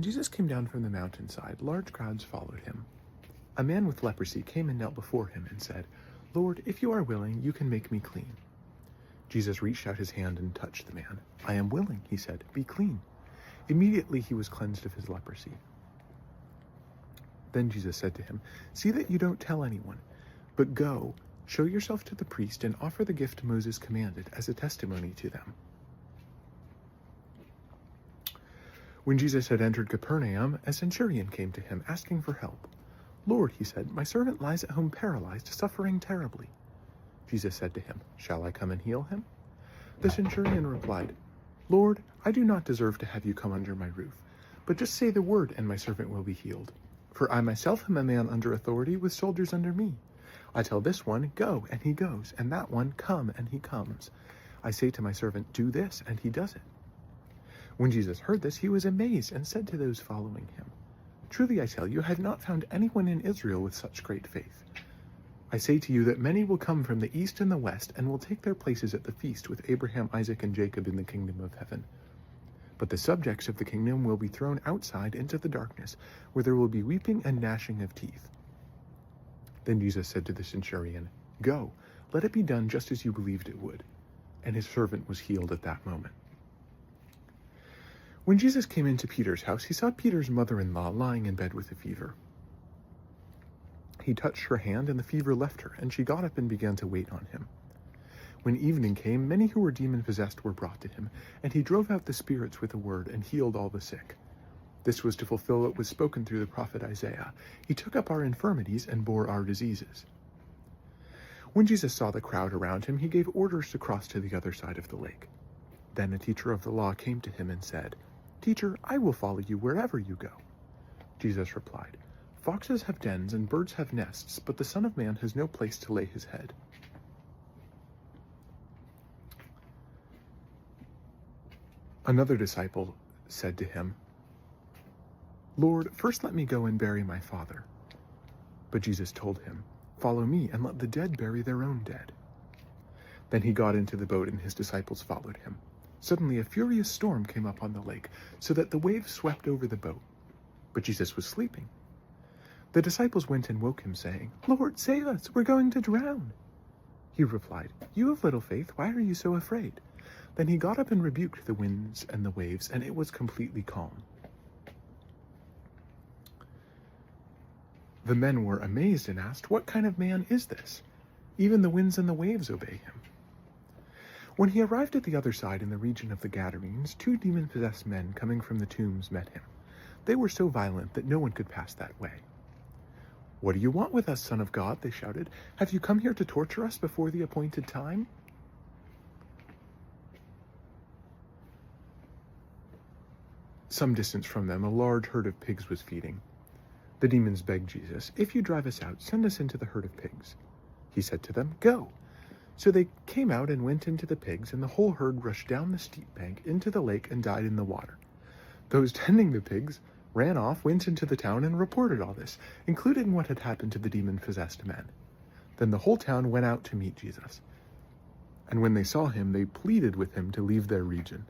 Jesus came down from the mountainside, large crowds followed him. A man with leprosy came and knelt before him and said, "Lord, if you are willing, you can make me clean." Jesus reached out his hand and touched the man. "I am willing," he said, "be clean." Immediately he was cleansed of his leprosy. Then Jesus said to him, "See that you don't tell anyone, but go, show yourself to the priest and offer the gift Moses commanded as a testimony to them." When Jesus had entered Capernaum, a centurion came to him asking for help. "Lord," he said, "my servant lies at home paralyzed, suffering terribly." Jesus said to him, "Shall I come and heal him?" The centurion replied, "Lord, I do not deserve to have you come under my roof, but just say the word and my servant will be healed. For I myself am a man under authority with soldiers under me. I tell this one, 'Go,' and he goes, and that one, 'Come,' and he comes. I say to my servant, 'Do this,' and he does it." When Jesus heard this, he was amazed and said to those following him, "Truly I tell you, I have not found anyone in Israel with such great faith. I say to you that many will come from the east and the west and will take their places at the feast with Abraham, Isaac, and Jacob in the kingdom of heaven. But the subjects of the kingdom will be thrown outside into the darkness, where there will be weeping and gnashing of teeth." Then Jesus said to the centurion, "Go, let it be done just as you believed it would." And his servant was healed at that moment. When Jesus came into Peter's house, he saw Peter's mother-in-law lying in bed with a fever. He touched her hand, and the fever left her, and she got up and began to wait on him. When evening came, many who were demon-possessed were brought to him, and he drove out the spirits with a word and healed all the sick. This was to fulfill what was spoken through the prophet Isaiah. He took up our infirmities and bore our diseases. When Jesus saw the crowd around him, he gave orders to cross to the other side of the lake. Then a teacher of the law came to him and said, "Teacher, I will follow you wherever you go." Jesus replied, "Foxes have dens and birds have nests, but the Son of Man has no place to lay his head." Another disciple said to him, "Lord, first let me go and bury my father." But Jesus told him, "Follow me and let the dead bury their own dead." Then he got into the boat and his disciples followed him. Suddenly a furious storm came up on the lake, so that the waves swept over the boat. But Jesus was sleeping. The disciples went and woke him, saying, "Lord, save us, we're going to drown." He replied, "You have little faith, why are you so afraid?" Then he got up and rebuked the winds and the waves, and it was completely calm. The men were amazed and asked, "What kind of man is this? Even the winds and the waves obey him." When he arrived at the other side in the region of the Gadarenes, 2 demon-possessed men coming from the tombs met him. They were so violent that no one could pass that way. "What do you want with us, Son of God?" they shouted. "Have you come here to torture us before the appointed time?" Some distance from them, a large herd of pigs was feeding. The demons begged Jesus, "If you drive us out, send us into the herd of pigs." He said to them, "Go." So they came out and went into the pigs, and the whole herd rushed down the steep bank into the lake and died in the water. Those tending the pigs ran off, went into the town, and reported all this, including what had happened to the demon-possessed men. Then the whole town went out to meet Jesus. And when they saw him, they pleaded with him to leave their region.